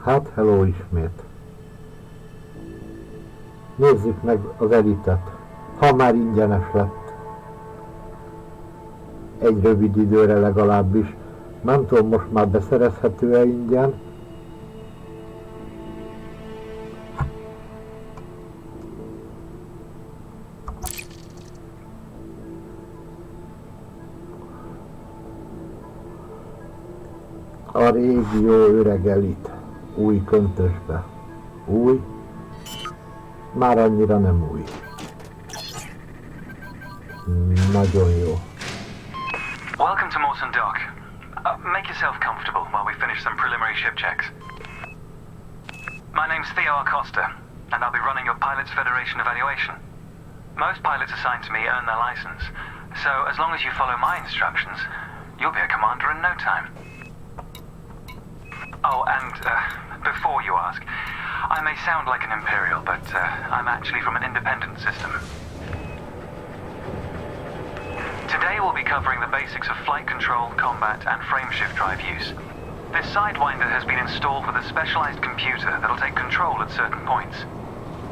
Hát, hello ismét. Nézzük meg az elitet. Ha már ingyenes lett. Egy rövid időre legalábbis. Nem tudom, most már beszerezhető-e ingyen. A régi jó öreg elit. Új köntösbe. Új? Már annyira nem új. Nagyon jó. Welcome to Mawson Dock. Make yourself comfortable while we finish some preliminary ship checks. My name's Theo Acosta, and I'll be running your Pilots Federation evaluation. Most pilots assigned to me earn their license, so as long as you follow my instructions, you'll be a commander in no time. Oh, and before you ask, I may sound like an Imperial, but I'm actually from an independent system. Today we'll be covering the basics of flight control, combat, and frameshift drive use. This Sidewinder has been installed with a specialized computer that'll take control at certain points.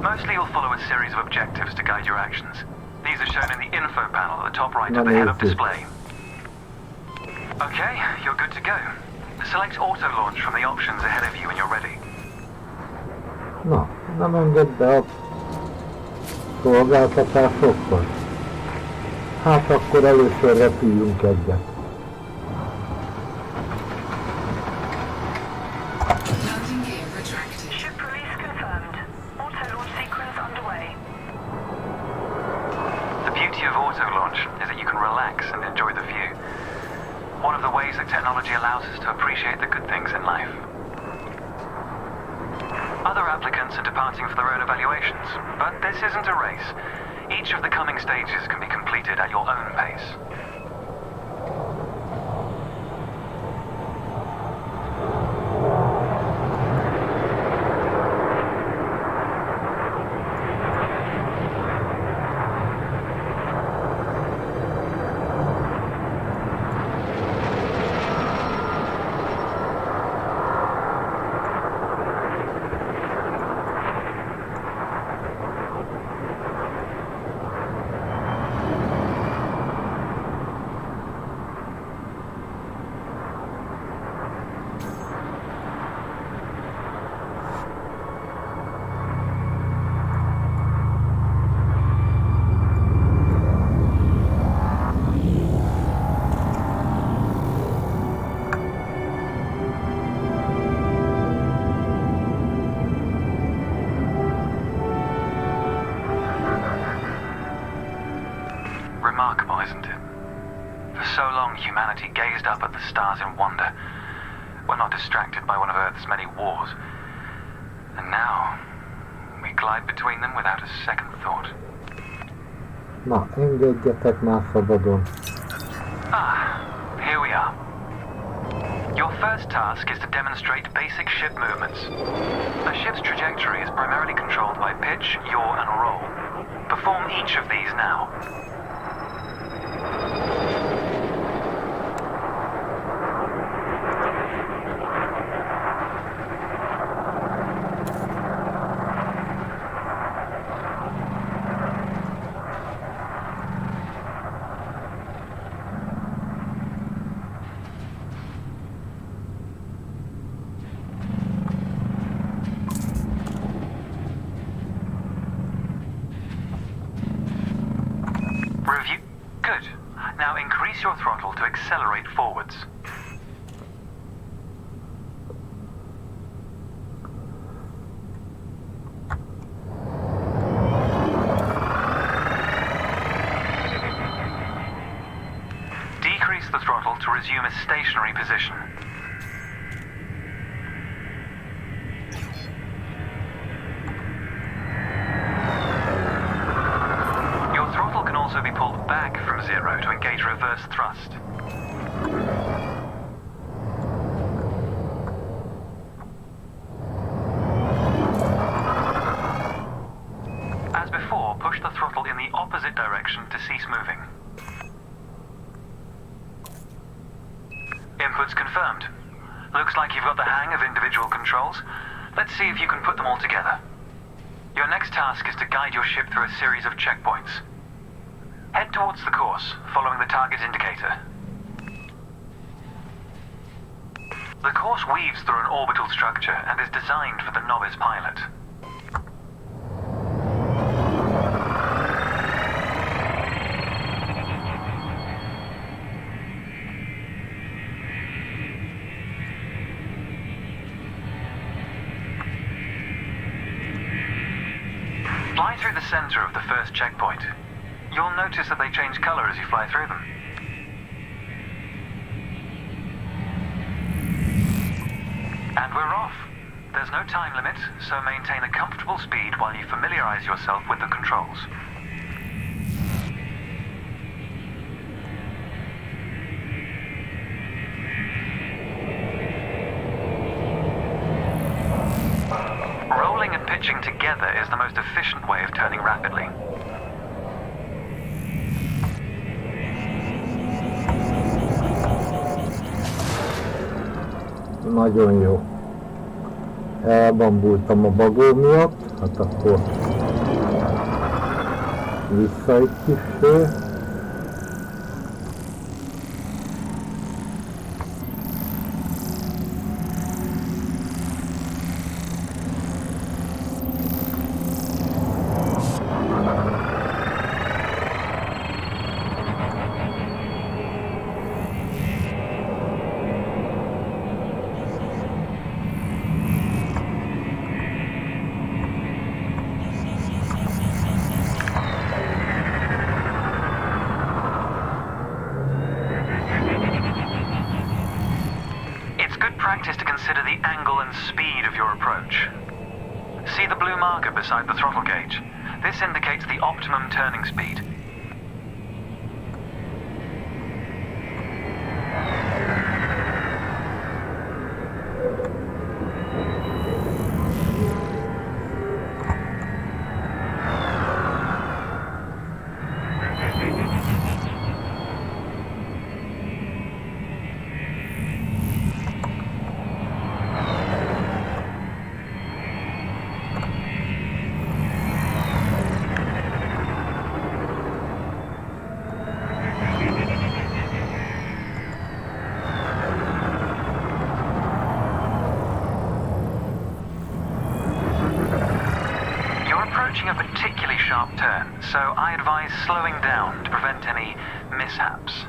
Mostly you'll follow a series of objectives to guide your actions. These are shown in the info panel at the top right of the head-up display. Okay, you're good to go. Select auto launch from the options ahead of you when you're ready. Na, nem engedd be a szolgáltatásokkal. Hát akkor először repüljünk egyet. Ship release confirmed. Auto launch sequence underway. The beauty of auto launch is that you can relax and enjoy the view. One of the ways that technology allows us to appreciate the good things in life. Other applicants are departing for their own evaluations, but this isn't a race. Each of the coming stages can be completed at your own pace. Remarkable, isn't it? For so long, humanity gazed up at the stars in wonder. We're not distracted by one of Earth's many wars. And now, we glide between them without a second thought. Na, engedjetek már szabadon. Here we are. Your first task is to demonstrate basic ship movements. A ship's trajectory is primarily controlled by pitch, yaw, and roll. Perform each of these now. Review. Good. Now increase your throttle to accelerate forwards. Decrease the throttle to resume a stationary position. Your throttle can also be pulled back from zero to engage reverse thrust. As before, push the throttle in the opposite direction to cease moving. Inputs confirmed. Looks like you've got the hang of individual individual controls. Let's see if you can put them all together. Your next task is to guide your ship through a series of checkpoints. Head towards the course, following the target indicator. The course weaves through an orbital structure and is designed for the novice pilot. Fly through the center of the first checkpoint. You'll notice that they change color as you fly through them. And we're off. There's no time limit, so maintain a comfortable speed while you familiarize yourself with the controls. Rolling and pitching together is the most efficient way of turning rapidly. Nagyon jó. Elbambultam a bagó miatt, hát akkor vissza egy kissé. Practice to consider the angle and speed of your approach. See the blue marker beside the throttle gauge. This indicates the optimum turning speed. A particularly sharp turn, so I advise slowing down to prevent any mishaps.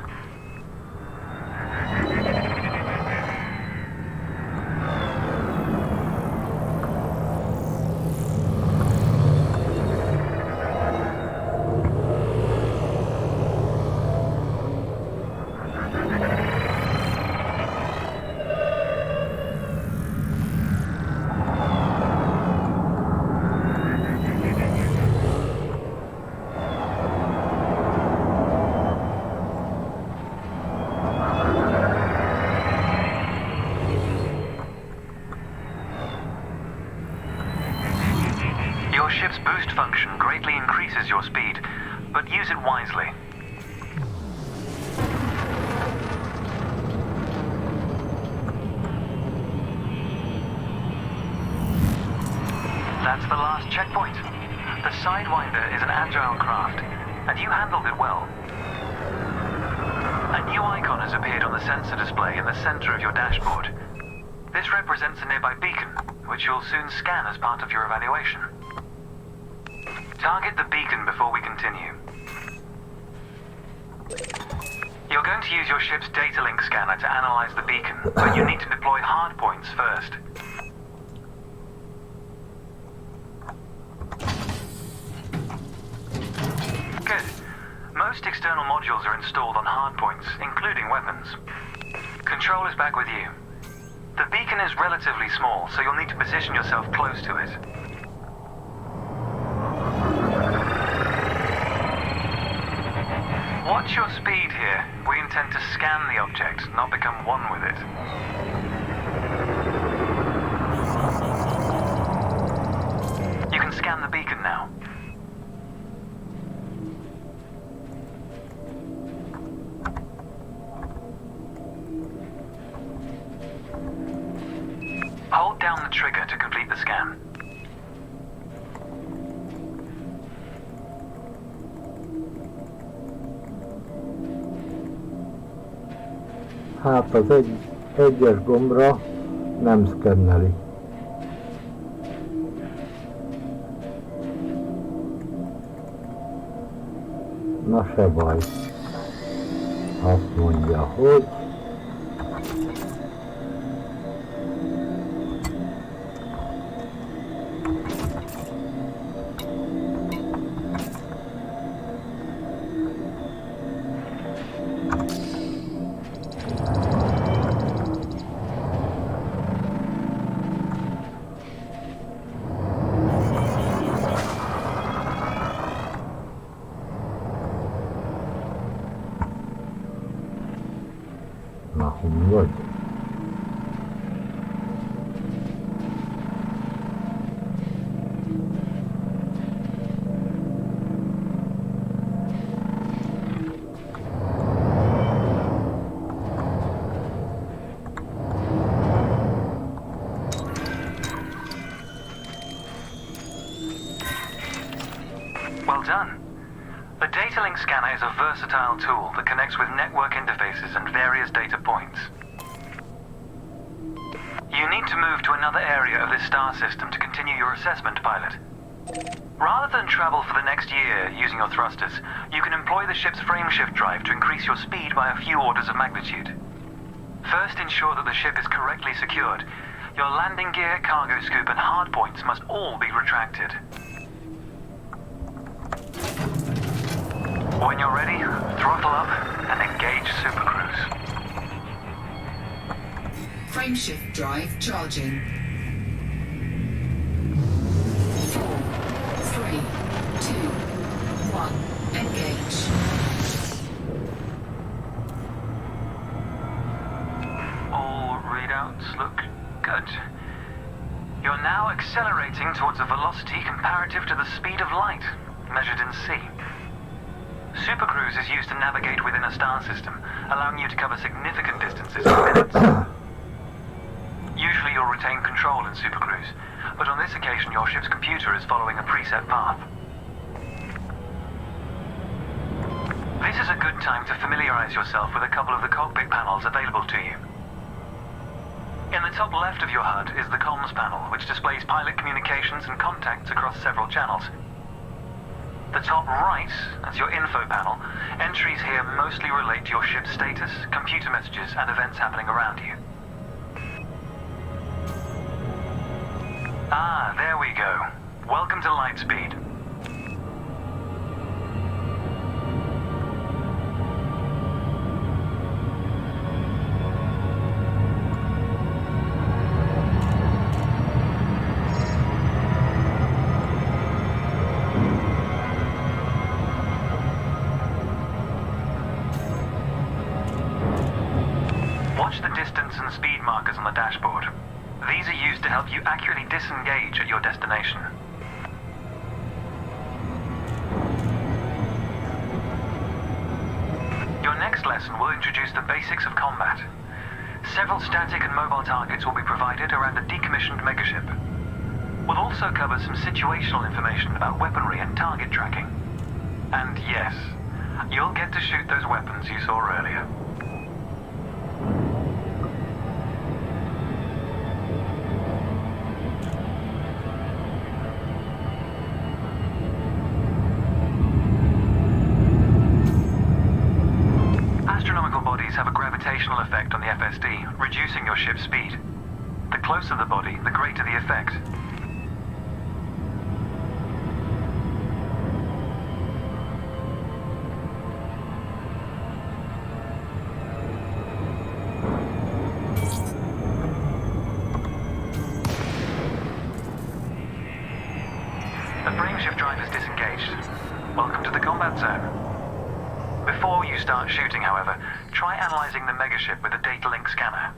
Your ship's boost function greatly increases your speed, but use it wisely. That's the last checkpoint. The Sidewinder is an agile craft, and you handled it well. A new icon has appeared on the sensor display in the center of your dashboard. This represents a nearby beacon, which you'll soon scan as part of your evaluation. Target the beacon before we continue. You're going to use your ship's data link scanner to analyze the beacon, but you need to deploy hardpoints first. Good. Most external modules are installed on hardpoints, including weapons. Control is back with you. The beacon is relatively small, so you'll need to position yourself close to it. Watch your speed here. We intend to scan the object, not become one with it. You can scan the beacon now. Hold down the trigger to complete the scan. Hát az egyes gombra nem szkenneli. Na se baj. Azt mondja, hogy na, hol vagy? Well done. The data link scanner is a versatile tool that connects with network interfaces and various data points. You need to move to another area of this star system to continue your assessment, pilot. Rather than travel for the next year using your thrusters, you can employ the ship's frameshift drive to increase your speed by a few orders of magnitude. First, ensure that the ship is correctly secured. Your landing gear, cargo scoop, and hardpoints must all be retracted. When you're ready, throttle up and engage Super Cruise. Frameshift drive charging. 4, 3, 2, 1, engage. All readouts look good. You're now accelerating towards a velocity comparative to the speed of light, measured in c. Supercruise is used to navigate within a star system, allowing you to cover significant distances in minutes. Usually you'll retain control in Supercruise, but on this occasion your ship's computer is following a preset path. This is a good time to familiarize yourself with a couple of the cockpit panels available to you. In the top left of your HUD is the comms panel, which displays pilot communications and contacts across several channels. The top right, as your info panel, entries here mostly relate to your ship's status, computer messages, and events happening around you. Ah, there we go. Welcome to Lightspeed. Watch the distance and speed markers on the dashboard. These are used to help you accurately disengage at your destination. Your next lesson will introduce the basics of combat. Several static and mobile targets will be provided around a decommissioned megaship. We'll also cover some situational information about weaponry and target tracking. And yes, you'll get to shoot those weapons you saw earlier. Astronomical bodies have a gravitational effect on the FSD, reducing your ship's speed. The closer the body, the greater the effect. The frameshift drive is disengaged. Welcome to the combat zone. Before you start shooting, however, try analyzing the megaship with a data link scanner.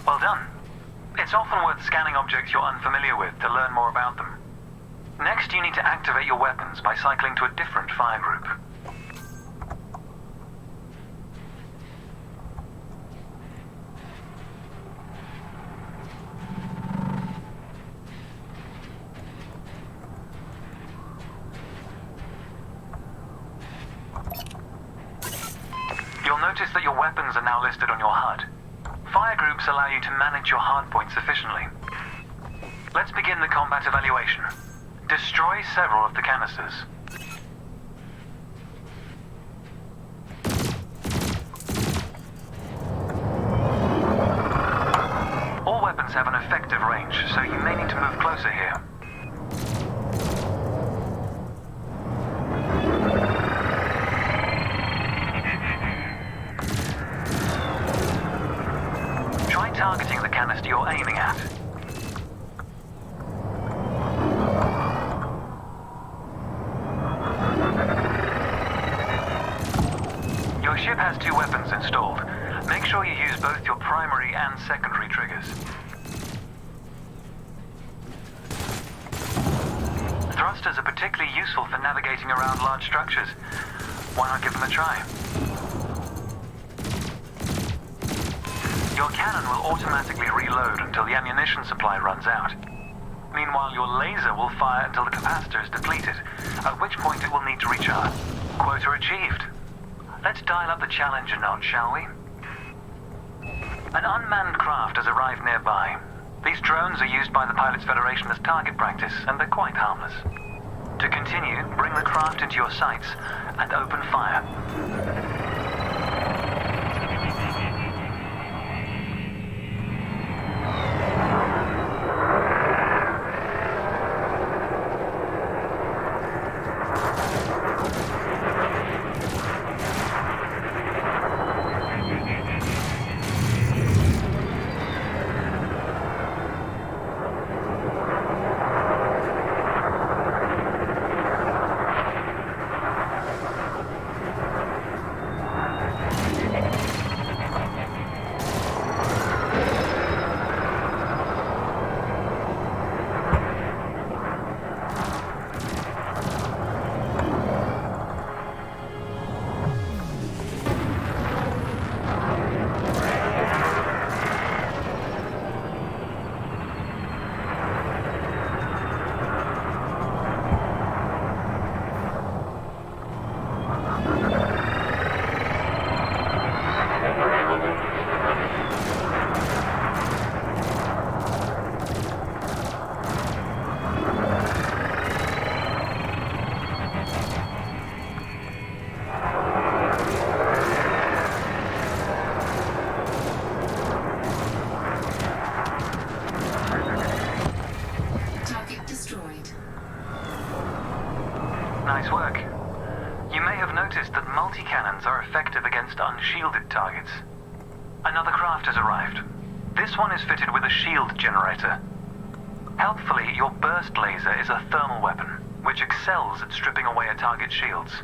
Well done. It's often worth scanning objects you're unfamiliar with to learn more about them. Next, you need to activate your weapons by cycling to a different fire group. You'll notice that your weapons are now listed on your HUD. Fire groups allow you to manage your hardpoints efficiently. Let's begin the combat evaluation. Destroy several of the canisters. All weapons have an effective range, so you may need to move closer here. Try targeting the canister you're aiming at. Your ship has 2 weapons installed. Make sure you use both your primary and secondary triggers. Thrusters are particularly useful for navigating around large structures. Why not give them a try? Your cannon will automatically reload until the ammunition supply runs out. Meanwhile, your laser will fire until the capacitor is depleted, at which point it will need to recharge. Quota achieved. Let's dial up the challenge a notch, shall we? An unmanned craft has arrived nearby. These drones are used by the Pilots Federation as target practice, and they're quite harmless. To continue, bring the craft into your sights and open fire. Nice work. You may have noticed that multi-cannons are effective against unshielded targets. Another craft has arrived. This one is fitted with a shield generator. Helpfully, your burst laser is a thermal weapon, which excels at stripping away a target's shields.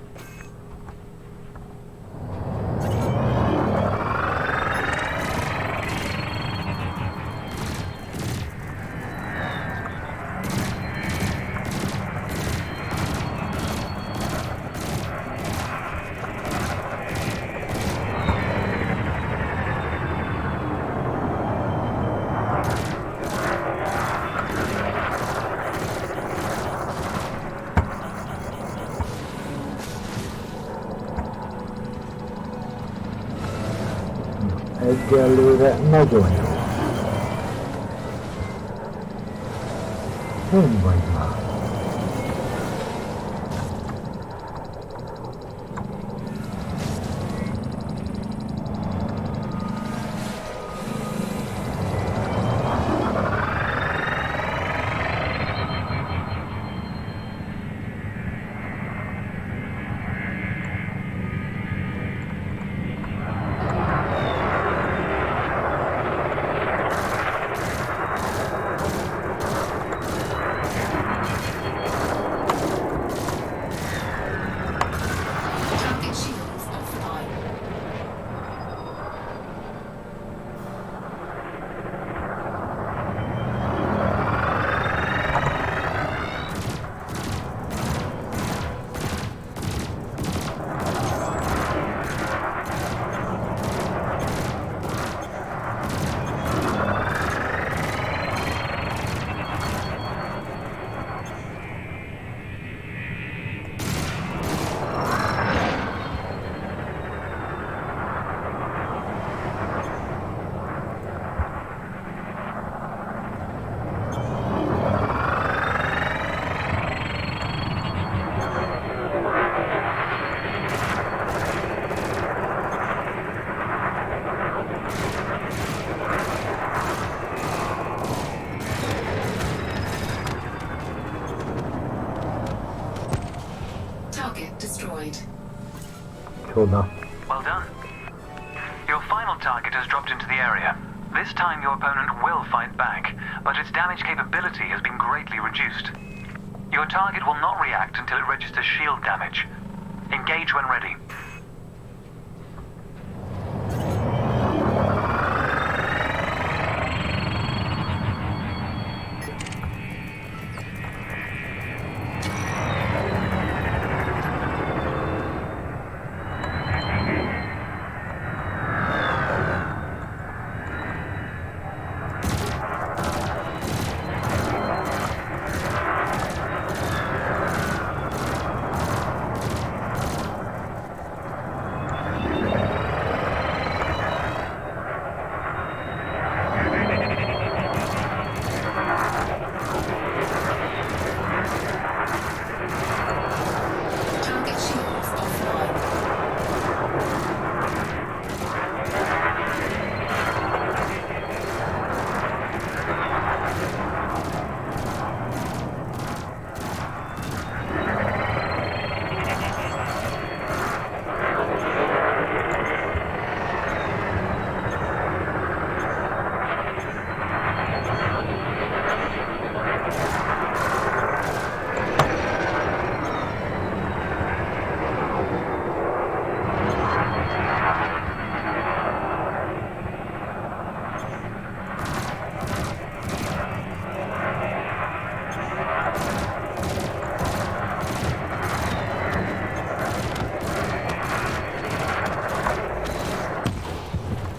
Egyelőre nagyon jó. Hon vagy már? Micsoda. Well done. Your final target has dropped into the area. This time your opponent will fight back, but its damage capability has been greatly reduced. Your target will not react until it registers shield damage. Engage when ready. Target shields offline.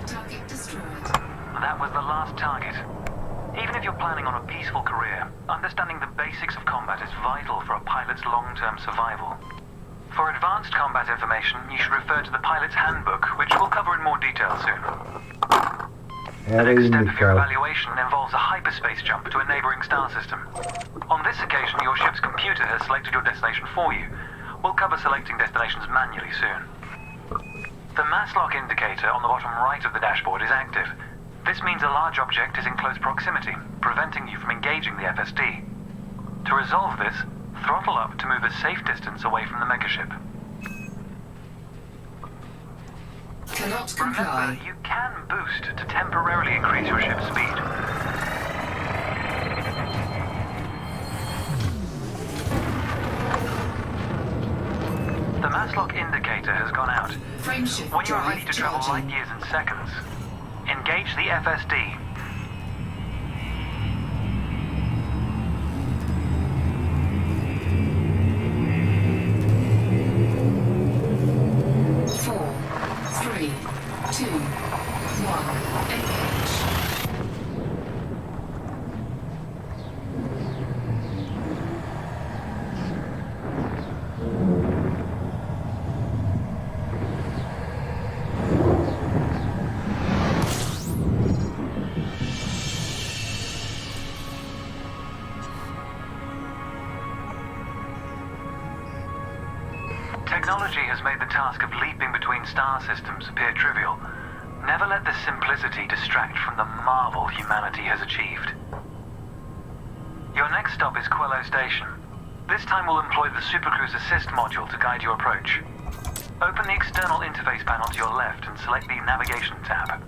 Target destroyed. That was the last target. Even if you're planning on a peaceful career, understanding the basics of combat is vital for a pilot's long-term survival. For advanced combat information, you should refer to the pilot's handbook, which we'll cover in more detail soon. The Erre next step inni of your kell. evaluation involves a hyperspace jump to a neighboring star system. On this occasion, your ship's computer has selected your destination for you. We'll cover selecting destinations manually soon. The mass lock indicator on the bottom right of the dashboard is active. This means a large object is in close proximity, preventing you from engaging the FSD. To resolve this, throttle up to move a safe distance away from the megaship. Cannot Remember, comply. you can boost to temporarily increase your ship's speed. The mass lock indicator has gone out. Frameshift When you're ready drive to travel light charging. years in seconds, engage the FSD. Four, three, two, one. Engage. Technology has made the task of leaping between star systems appear trivial. Never let this simplicity distract from the marvel humanity has achieved. Your next stop is Quello Station. This time we'll employ the Supercruise Assist module to guide your approach. Open the external interface panel to your left and select the Navigation tab.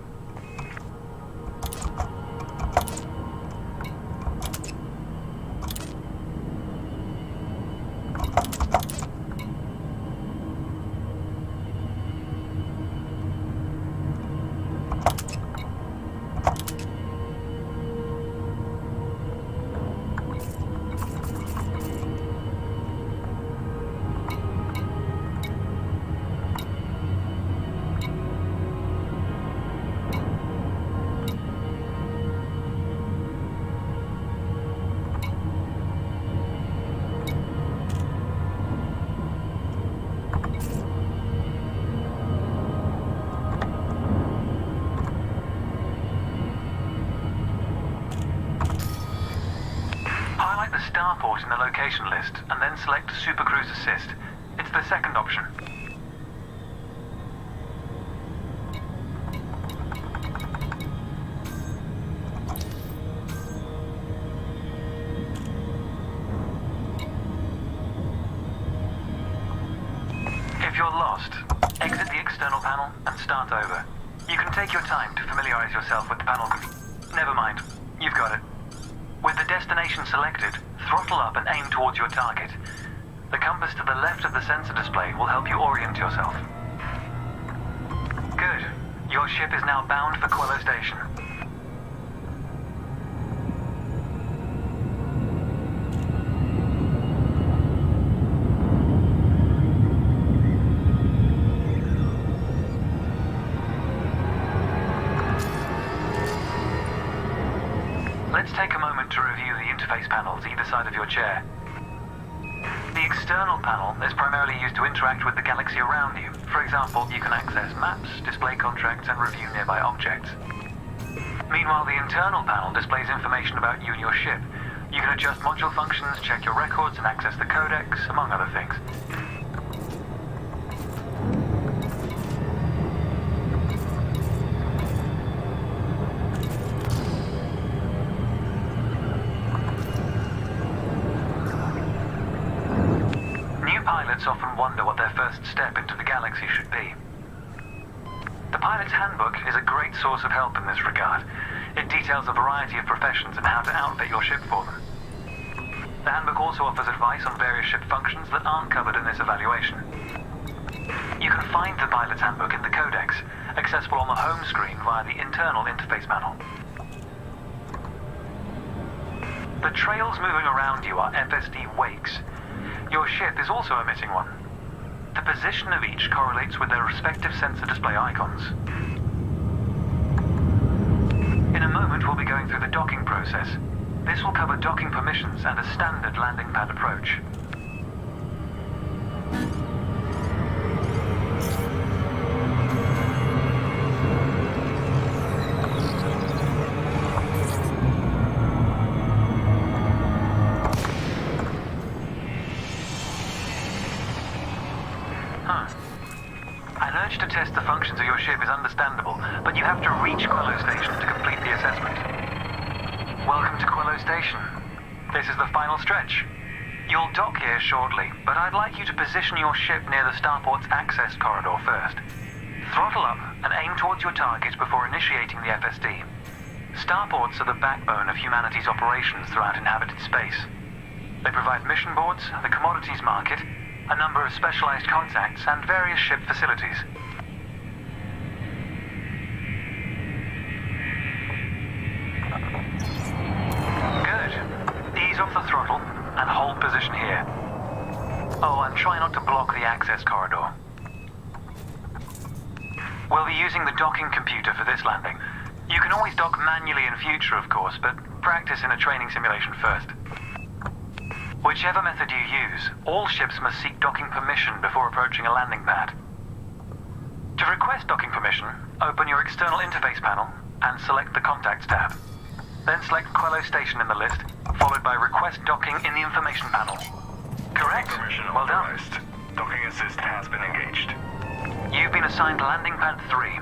Highlight the starport in the location list and then select Supercruise Assist. It's the second option. If you're lost, exit panel and start over. You can take your time to familiarize yourself with the panel. Never mind. You've got it. With the destination selected, throttle up and aim towards your target. The compass to the left of the sensor display will help you orient yourself. Good. Your ship is now bound for Quello Station. Let's take a moment to review the interface panels either side of your chair. The external panel is primarily used to interact with the galaxy around you. For example, you can access maps, display contracts, and review nearby objects. Meanwhile, the internal panel displays information about you and your ship. You can adjust module functions, check your records, and access the codex, among other things. Pilots often wonder what their first step into the galaxy should be. The pilot's handbook is a great source of help in this regard. It details a variety of professions and how to outfit your ship for them. The handbook also offers advice on various ship functions that aren't covered in this evaluation. You can find the pilot's handbook in the codex, accessible on the home screen via the internal interface panel. The trails moving around you are FSD wakes. Your ship is also emitting one. The position of each correlates with their respective sensor display icons. In a moment, we'll be going through the docking process. This will cover docking permissions and a standard landing pad approach. An urge to test the functions of your ship is understandable, but you have to reach Quello Station to complete the assessment. Welcome to Quello Station. This is the final stretch. You'll dock here shortly, but I'd like you to position your ship near the starport's access corridor first. Throttle up and aim towards your target before initiating the FSD. Starports are the backbone of humanity's operations throughout inhabited space. They provide mission boards, the commodities market, a number of specialized contacts, and various ship facilities. Good. Ease off the throttle and hold position here. Oh, and try not to block the access corridor. We'll be using the docking computer for this landing. You can always dock manually in future, of course, but practice in a training simulation first. Whichever method you use, all ships must seek docking permission before approaching a landing pad. To request docking permission, open your external interface panel and select the Contacts tab. Then select Quello Station in the list, followed by Request Docking in the information panel. Correct? Permission Well done. authorized. Docking assist has been engaged. You've been assigned landing pad 3.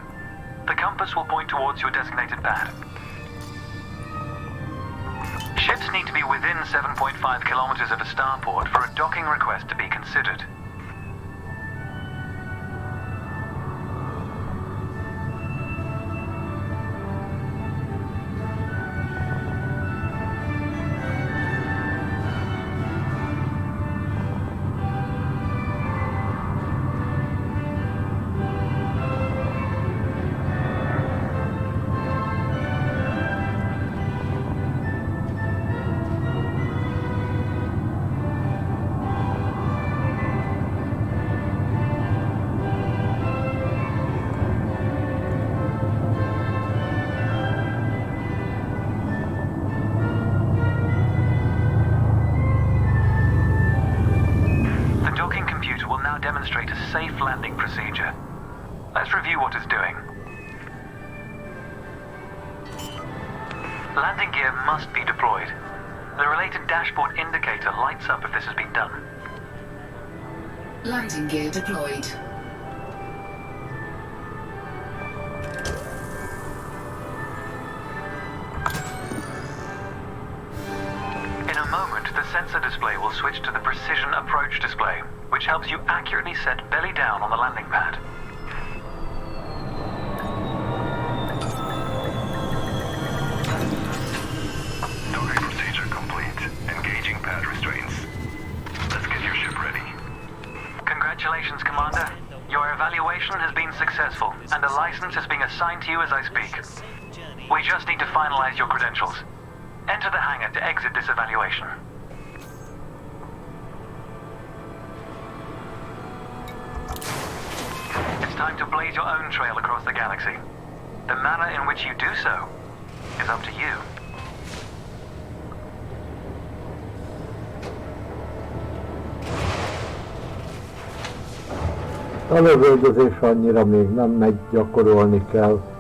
The compass will point towards your designated pad. Ships need to be within 7.5 kilometers of a starport for a docking request to be considered. Demonstrate a safe landing procedure. Let's review what it's doing. Landing gear must be deployed. The related dashboard indicator lights up if this has been done. Landing gear deployed. In a moment, the sensor display will switch to the precision approach display, which helps you accurately set belly down on the landing pad. evaluation has been successful, and a license is being assigned to you as I speak. We just need to finalize your credentials. Enter the hangar to exit this evaluation. It's time to blaze your own trail across the galaxy. The manner in which you do so is up to you. A lövöldözés annyira még nem megy, gyakorolni kell.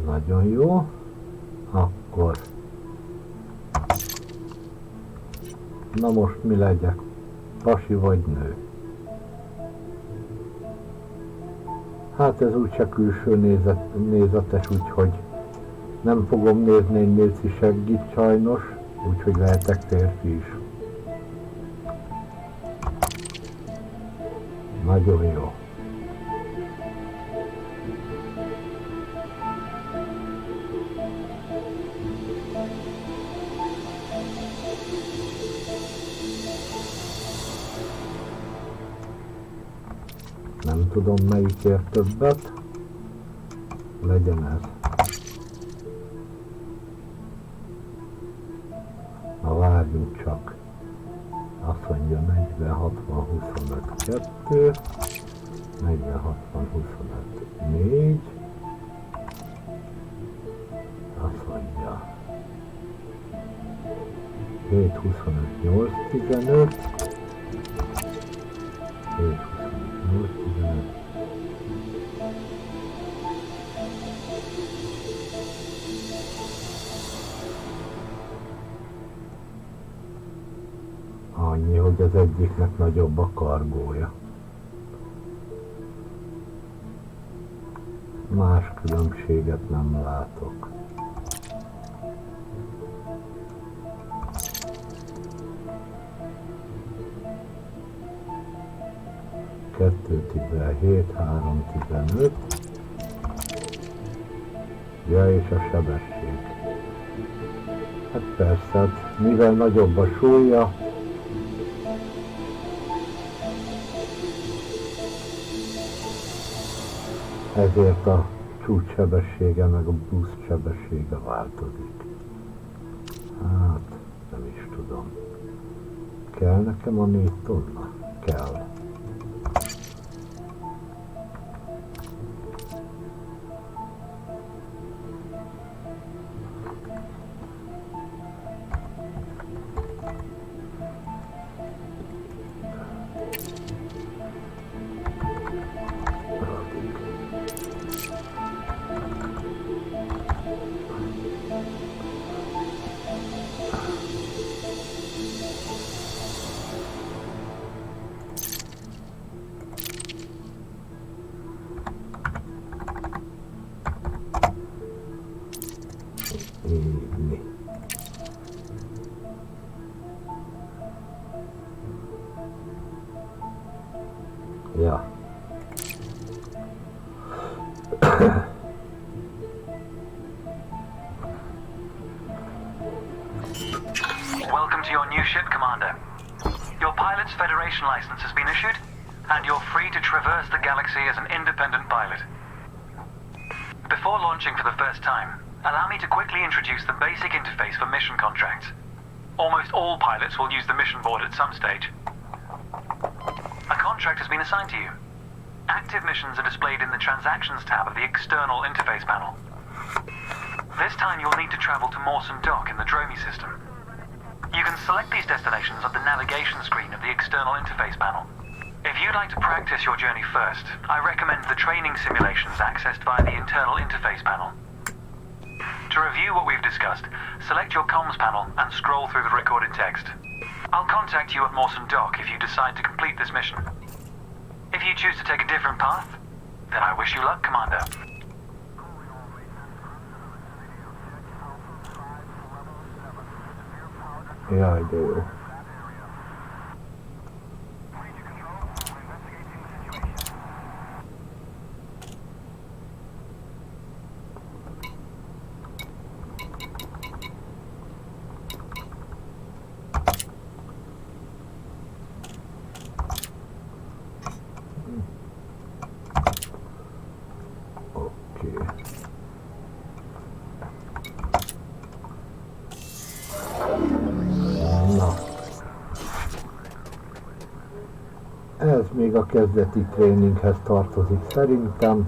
Nagyon jó. Akkor. Na most mi legyek? Pasi vagy nő? Hát ez úgyse külső nézetes, úgyhogy nem fogom nézni egy nőci seggit sajnos, úgyhogy lehetek férfi is. Nagyon jó. Nem tudom melyikért többet. Legyen ez. Na várjunk csak. Azt mondja 40, 60, 25, 2. 40, 60, 25, 4. Azt mondja 7, 25, 8, 15. 7, 25, 15. Annyi, hogy az egyiknek nagyobb a kargója. Más különbséget nem látok. Kettő 17, 3 15. Ja, és a sebesség. Hát persze, mivel nagyobb a súlya, ezért a csúcssebessége meg a boost sebessége változik. Hát, nem is tudom. Kell nekem a 4 tonna? Kell. Ja. Welcome to your new ship, Commander. Your pilot's Federation license has been issued, and you're free to traverse the galaxy as an independent pilot. Before launching for the first time, allow me to quickly introduce the basic interface for mission contracts. Almost all pilots will use the mission board at some stage. A contract has been assigned to you. Active missions are displayed in the Transactions tab of the external interface panel. This time you'll need to travel to Mawson Dock in the Dromi system. You can select these destinations on the navigation screen of the external interface panel. If you'd like to practice your journey first, I recommend the training simulations accessed via the internal interface panel. To review what we've discussed, select your comms panel and scroll through the recorded text. I'll contact you at Mawson Dock if you decide to complete this mission. If you choose to take a different path, then I wish you luck, Commander. Jaj, de jó. Ez még a kezdeti tréninghez tartozik szerintem.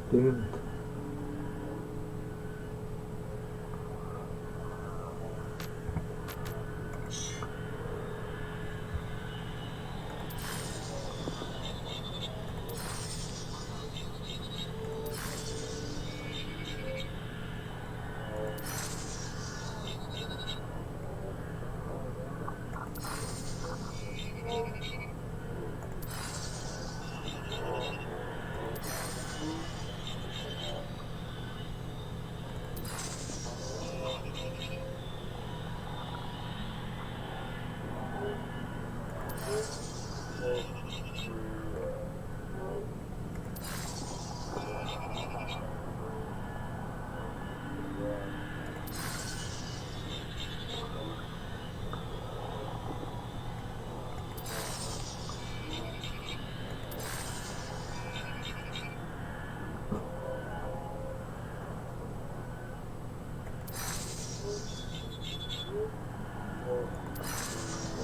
Stimmt.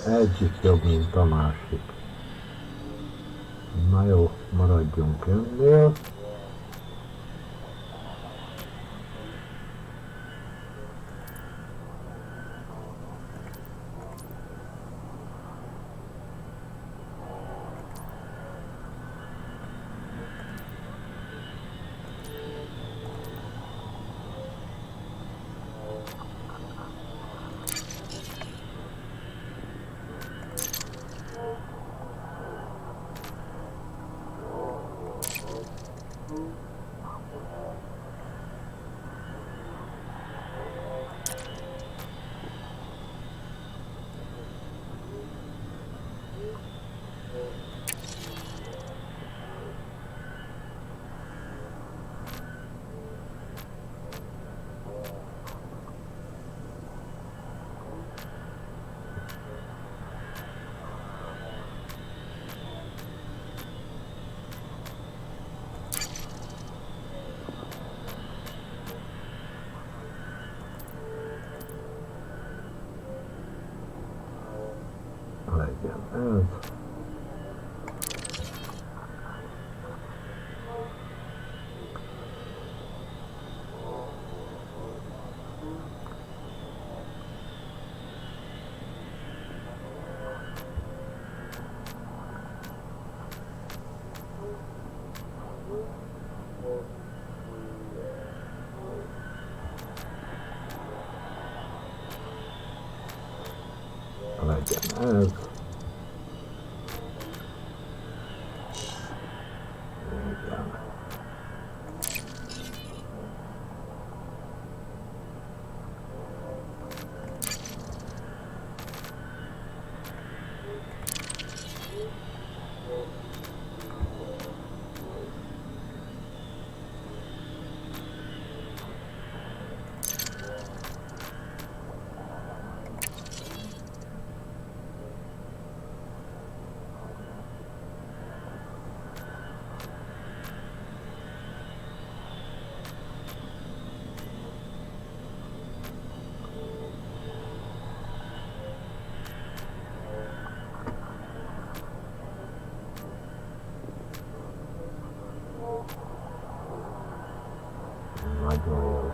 Egyik jobb, mint a másik. Na jó, maradjunk ennél. Legyen ez. Legyen ez. Igen. Na jó.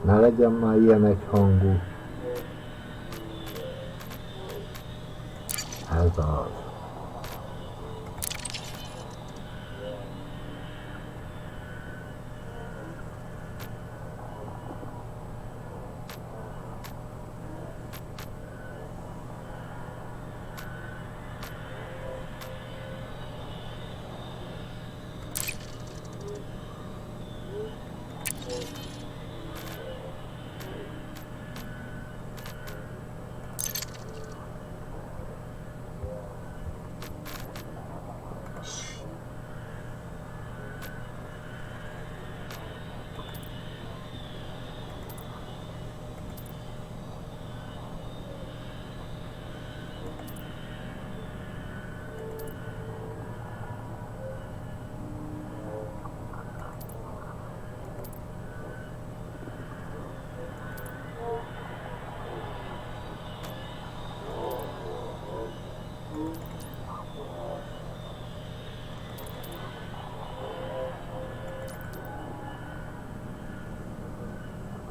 Ne legyen már ilyen egyhangú. Ez az.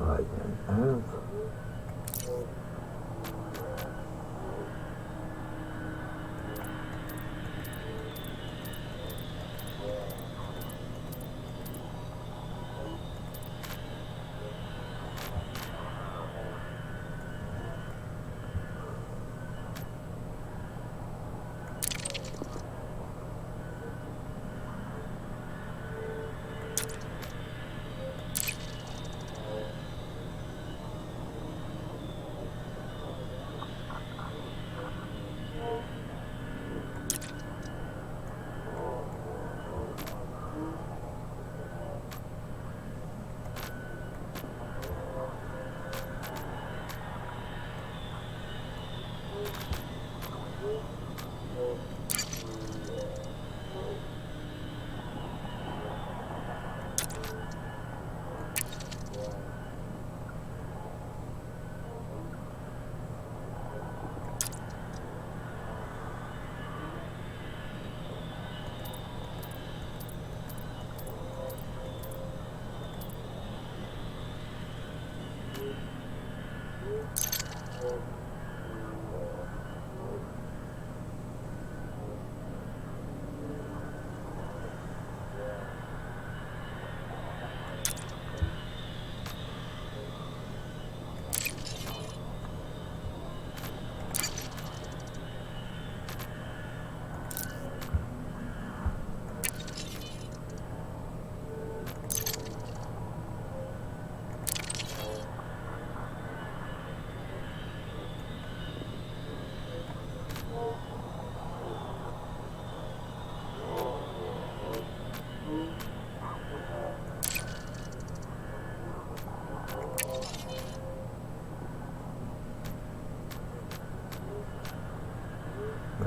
Legyen ez.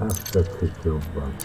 Ezt tetszik jobban.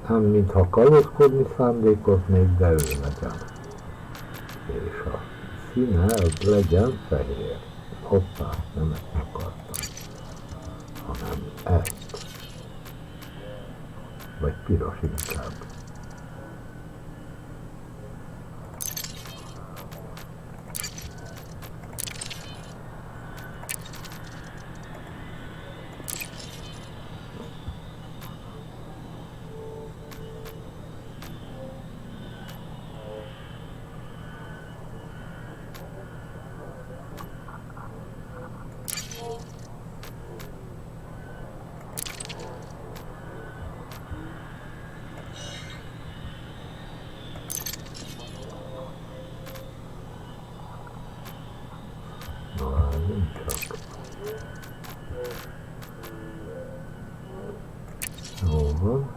Nem mintha kalózkodni szándékoznék, de ő legyen. És a színe az legyen fehér. Hoppá, nem ezt akartam, hanem ezt. Vagy piros inkább. Jó van.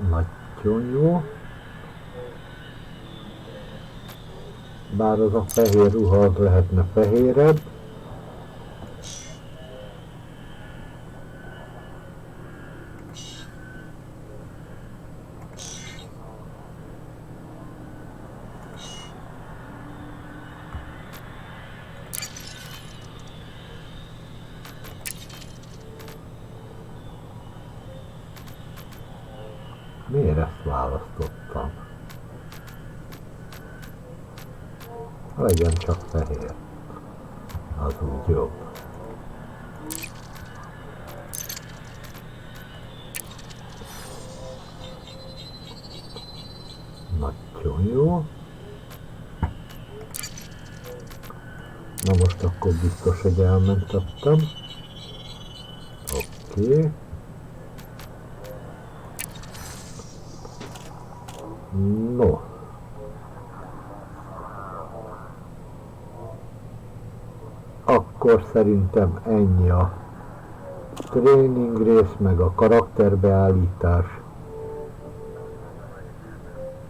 Nagyon jó. Bár az a fehér ruha az lehetne fehérebb. Miért ezt választottam? Legyen csak fehér. Az úgy jobb. Nagyon jó. Na most akkor biztos, hogy elmentettem. Oké. No. Akkor szerintem ennyi a tréning rész, meg a karakterbeállítás.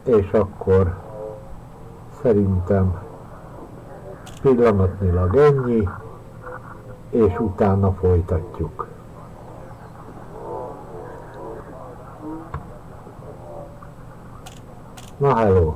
És akkor szerintem pillanatnyilag ennyi, és utána folytatjuk. Na hello!